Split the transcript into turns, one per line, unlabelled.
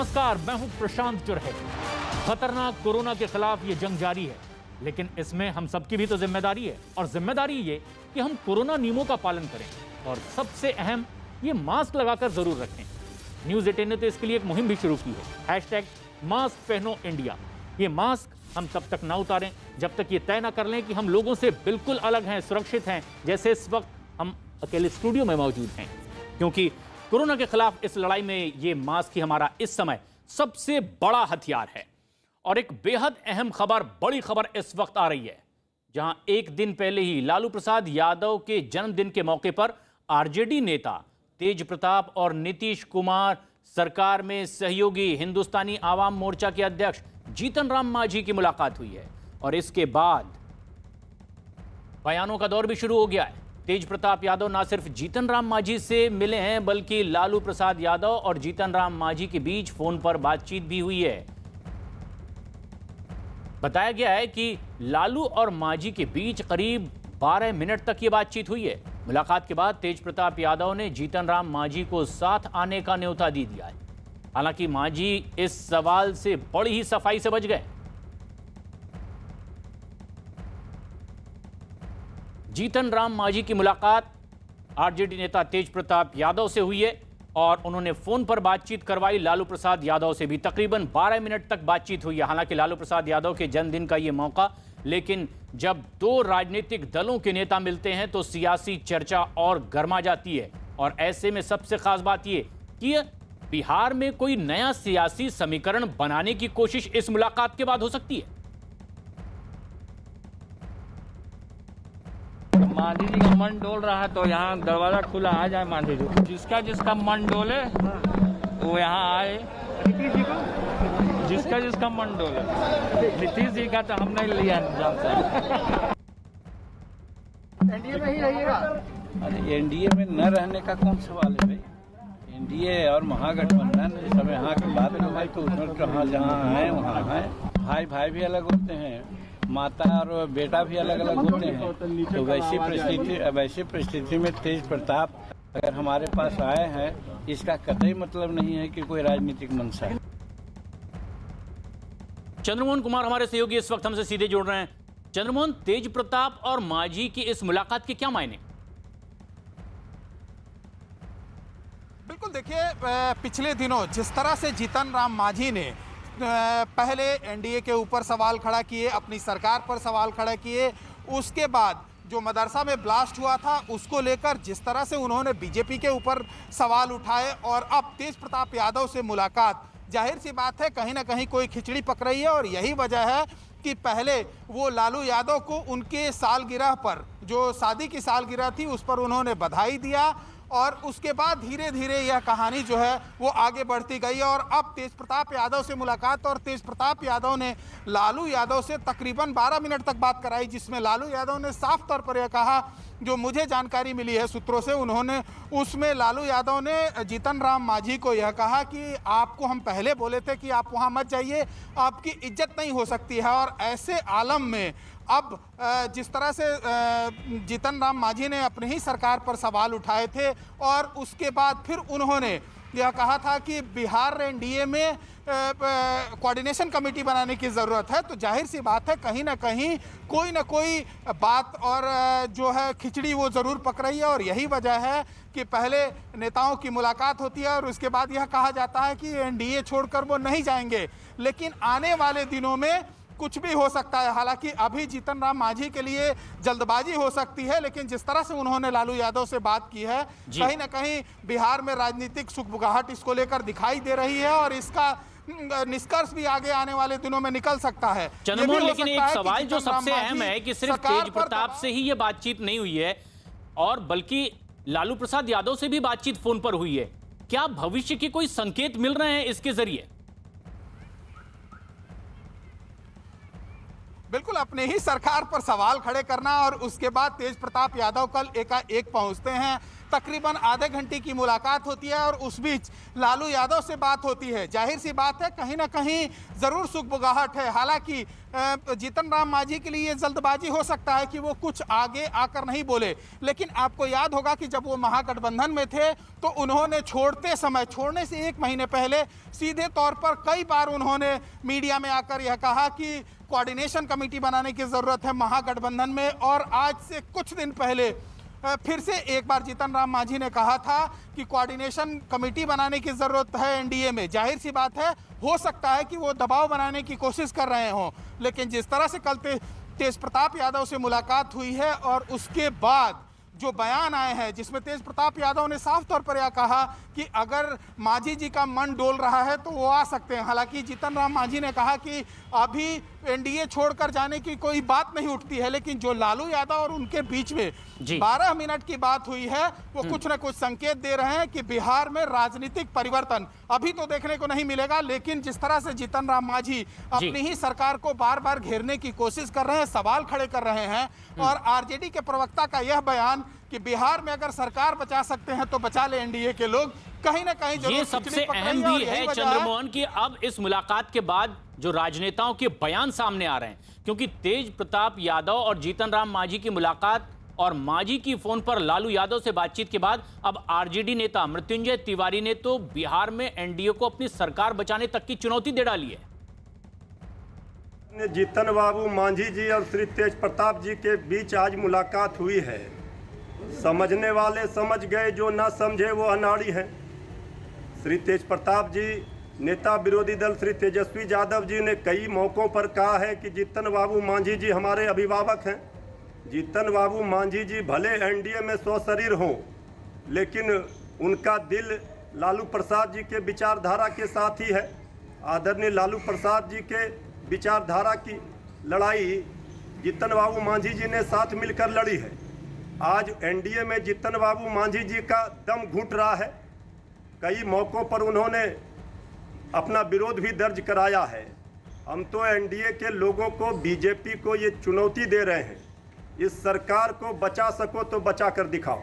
नमस्कार, मैं हूं प्रशांत चुरहे। खतरनाक कोरोना के खिलाफ ये जंग जारी है, लेकिन इसमें हम सबकी भी तो जिम्मेदारी है। और जिम्मेदारी ये कि हम कोरोना नियमों का पालन करें और सबसे अहम ये मास्क लगाकर जरूर रखें। न्यूज़ 18 ने तो इसके लिए एक मुहिम भी शुरू की है, #मास्क पहनो इंडिया। ये मास्क हम तब तक ना उतारें जब तक ये तय ना कर लें कि हम लोगों से बिल्कुल अलग हैं, सुरक्षित हैं, जैसे इस वक्त हम अकेले स्टूडियो में मौजूद हैं। क्योंकि कोरोना के खिलाफ इस लड़ाई में ये मास्क ही हमारा इस समय सबसे बड़ा हथियार है। और एक बेहद अहम खबर, बड़ी खबर इस वक्त आ रही है, जहां एक दिन पहले ही लालू प्रसाद यादव के जन्मदिन के मौके पर आरजेडी नेता तेज प्रताप और नीतीश कुमार सरकार में सहयोगी हिंदुस्तानी आवाम मोर्चा के अध्यक्ष जीतन राम मांझी की मुलाकात हुई है। और इसके बाद बयानों का दौर भी शुरू हो गया है। तेज प्रताप यादव ना सिर्फ जीतन राम मांझी से मिले हैं, बल्कि लालू प्रसाद यादव और जीतन राम मांझी के बीच फोन पर बातचीत भी हुई है। बताया गया है कि लालू और मांझी के बीच करीब 12 मिनट तक ये बातचीत हुई है। मुलाकात के बाद तेज प्रताप यादव ने जीतन राम मांझी को साथ आने का न्योता दे दिया है। हालांकि मांझी इस सवाल से बड़ी ही सफाई से बच गए। जीतन राम मांझी की मुलाकात आरजेडी नेता तेज प्रताप यादव से हुई है और उन्होंने फोन पर बातचीत करवाई लालू प्रसाद यादव से भी। तकरीबन 12 मिनट तक बातचीत हुई है। हालांकि लालू प्रसाद यादव के जन्मदिन का यह मौका, लेकिन जब दो राजनीतिक दलों के नेता मिलते हैं तो सियासी चर्चा और गर्मा जाती है। और ऐसे में सबसे खास बात यह कि बिहार में कोई नया सियासी समीकरण बनाने की कोशिश इस मुलाकात के बाद हो सकती है।
मांझी जी का मन डोल रहा है तो यहाँ दरवाजा खुला आ जाए। मांझी जी जिसका जिसका मन डोले वो यहाँ आए।
नीतीश जी को
जिसका मन डोले। नीतीश जी का तो हम नहीं लिया जानते।
एनडीए में ही रहिएगा।
अरे एनडीए में न रहने का कौन सवाल है भाई। एनडीए और महागठबंधन इस समय यहाँ की बात है भाई, तो उसमें कहाँ जहाँ है वहाँ है। भाई भाई भी अलग होते हैं, माता और बेटा भी अलग अलग होते हैं। तो वैसी परिस्थिति में तेज प्रताप अगर हमारे पास आए हैं, इसका कतई मतलब नहीं है कि कोई राजनीतिक मंशा है।
चंद्रमोहन कुमार हमारे सहयोगी इस वक्त हमसे सीधे जुड़ रहे हैं। चंद्रमोहन, तेज प्रताप और मांझी की इस मुलाकात के क्या मायने?
बिल्कुल, देखिए पिछले दिनों जिस तरह से जीतन राम मांझी ने पहले एनडीए के ऊपर सवाल खड़ा किए, अपनी सरकार पर सवाल खड़ा किए, उसके बाद जो मदरसा में ब्लास्ट हुआ था उसको लेकर जिस तरह से उन्होंने बीजेपी के ऊपर सवाल उठाए, और अब तेज प्रताप यादव से मुलाकात, जाहिर सी बात है कहीं ना कहीं कोई खिचड़ी पक रही है। और यही वजह है कि पहले वो लालू यादव को उनके सालगिरह पर, जो शादी की सालगिरह थी, उस पर उन्होंने बधाई दिया, और उसके बाद धीरे धीरे यह कहानी जो है वो आगे बढ़ती गई। और अब तेज प्रताप यादव से मुलाकात, और तेज प्रताप यादव ने लालू यादव से तकरीबन 12 मिनट तक बात कराई, जिसमें लालू यादव ने साफ तौर पर यह कहा, जो मुझे जानकारी मिली है सूत्रों से, उसमें लालू यादव ने जीतन राम मांझी को यह कहा कि आपको हम पहले बोले थे कि आप वहाँ मत जाइए, आपकी इज्जत नहीं हो सकती है। और ऐसे आलम में अब जिस तरह से जीतन राम मांझी ने अपनी ही सरकार पर सवाल उठाए थे, और उसके बाद फिर उन्होंने यह कहा था कि बिहार एनडीए में कोऑर्डिनेशन कमेटी बनाने की ज़रूरत है, तो जाहिर सी बात है कहीं ना कहीं कोई ना कोई बात और जो है खिचड़ी वो ज़रूर पक रही है। और यही वजह है कि पहले नेताओं की मुलाकात होती है और उसके बाद यह कहा जाता है कि एनडीए छोड़कर वो नहीं जाएंगे, लेकिन आने वाले दिनों में कुछ भी हो सकता है। हालांकि अभी जीतन राम मांझी के लिए जल्दबाजी हो सकती है, लेकिन जिस तरह से उन्होंने लालू यादव से बात की है, कहीं ना कहीं बिहार में राजनीतिक सुगबुगाहट इसको लेकर दिखाई दे रही है, और इसका निष्कर्ष भी आगे आने वाले दिनों में निकल सकता है।
चंद्रमोहन, लेकिन एक सवाल जो सबसे अहम है कि सिर्फ तेज प्रताप से ही ये बातचीत नहीं हुई है, और बल्कि लालू प्रसाद यादव से भी बातचीत फोन पर हुई है। क्या भविष्य के कोई संकेत मिल रहे हैं इसके जरिए?
बिल्कुल, अपने ही सरकार पर सवाल खड़े करना, और उसके बाद तेज प्रताप यादव कल एकाएक पहुंचते हैं तकरीबन आधे घंटे की मुलाकात होती है और उस बीच लालू यादव से बात होती है। जाहिर सी बात है कहीं ना कहीं ज़रूर सुगबुगाहट है। हालांकि जीतन राम मांझी के लिए जल्दबाजी हो सकता है कि वो कुछ आगे आकर नहीं बोले, लेकिन आपको याद होगा कि जब वो महागठबंधन में थे तो उन्होंने छोड़ने से 1 महीने पहले सीधे तौर पर कई बार उन्होंने मीडिया में आकर यह कहा कि कोऑर्डिनेशन कमेटी बनाने की ज़रूरत है महागठबंधन में। और आज से कुछ दिन पहले फिर से एक बार जीतन राम मांझी ने कहा था कि कोऑर्डिनेशन कमेटी बनाने की ज़रूरत है एनडीए में। जाहिर सी बात है हो सकता है कि वो दबाव बनाने की कोशिश कर रहे हों, लेकिन जिस तरह से कल तेज प्रताप यादव से मुलाकात हुई है और उसके बाद जो बयान आए हैं जिसमें तेज प्रताप यादव ने साफ तौर पर यह कहा कि अगर मांझी जी का मन डोल रहा है तो वो आ सकते हैं। हालांकि जीतन राम मांझी ने कहा कि अभी एनडीए छोड़कर जाने की कोई बात नहीं उठती है, लेकिन जो लालू यादव और उनके बीच में 12 मिनट की बात हुई है वो कुछ न कुछ संकेत दे रहे हैं कि बिहार में राजनीतिक परिवर्तन अभी तो देखने को नहीं मिलेगा। लेकिन जिस तरह से जीतन राम मांझी अपनी ही सरकार को बार बार घेरने की कोशिश कर रहे हैं, सवाल खड़े कर रहे हैं, और आरजेडी के प्रवक्ता का यह बयान कि बिहार में अगर सरकार बचा सकते हैं तो बचा ले एनडीए के लोग, कहीं ना कहीं
ये सबसे अहम भी है चंद्रमोहन कि अब इस मुलाकात के बाद जो राजनेताओं के बयान सामने आ रहे हैं, क्योंकि तेज प्रताप यादव और जीतन राम मांझी की मुलाकात और मांझी की फोन पर लालू यादव से बातचीत के बाद अब आरजेडी नेता मृत्युंजय तिवारी ने तो बिहार में एनडीए को अपनी सरकार बचाने तक की चुनौती दे डाली है।
जीतन बाबू मांझी जी और श्री तेज प्रताप जी के बीच आज मुलाकात हुई है। समझने वाले समझ गए, जो ना समझे वो अनाड़ी है। श्री तेज प्रताप जी, नेता विरोधी दल श्री तेजस्वी यादव जी ने कई मौक़ों पर कहा है कि जीतन बाबू मांझी जी हमारे अभिभावक हैं। जीतन बाबू मांझी जी भले एनडीए में स्वशरीर हों, लेकिन उनका दिल लालू प्रसाद जी के विचारधारा के साथ ही है। आदरणीय लालू प्रसाद जी के विचारधारा की लड़ाई जीतन बाबू मांझी जी ने साथ मिलकर लड़ी है। आज एनडीए में जीतन बाबू मांझी जी का दम घुट रहा है। कई मौक़ों पर उन्होंने अपना विरोध भी दर्ज कराया है। हम तो एनडीए के लोगों को, बीजेपी को ये चुनौती दे रहे हैं, इस सरकार को बचा सको तो बचा कर दिखाओ।